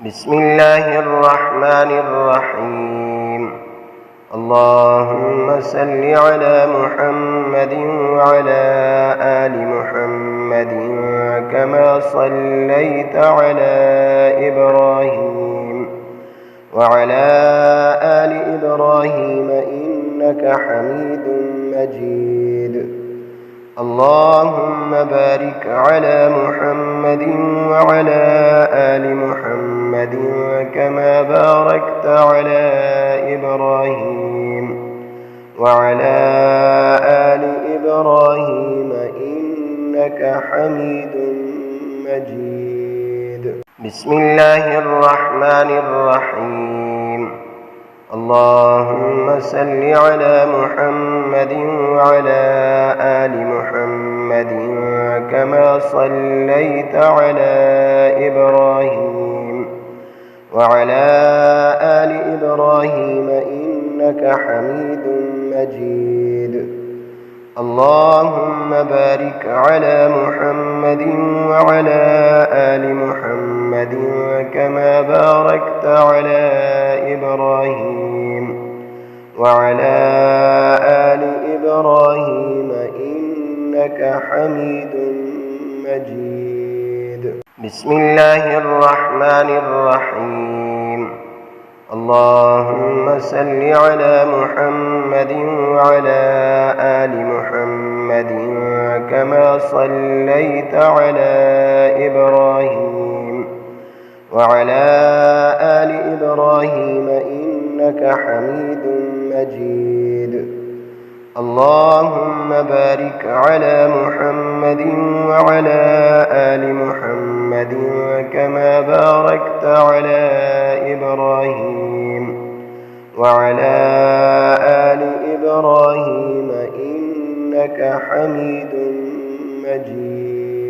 بسم الله الرحمن الرحيم. اللهم صل على محمد وعلى آل محمد كما صليت على إبراهيم وعلى آل إبراهيم إنك حميد مجيد. اللهم بارك على محمد وعلى آل محمد كما باركت على إبراهيم وعلى آل إبراهيم إنك حميد مجيد. بسم الله الرحمن الرحيم. اللهم صل على محمد وعلى آل محمد كما صليت على إبراهيم وعلى آل إبراهيم إنك حميد مجيد. اللهم بارك على محمد وعلى آل محمد كما باركت على إبراهيم وعلى آل إبراهيم إنك حميد مجيد. بسم الله الرحمن الرحيم. اللهم صل على محمد وعلى آل محمد كما صليت على إبراهيم وعلى آل إبراهيم إنك حميد مجيد. اللهم بارك على محمد وعلى آل محمد كما باركت على إبراهيم وعلى آل إبراهيم إنك حميد مجيد.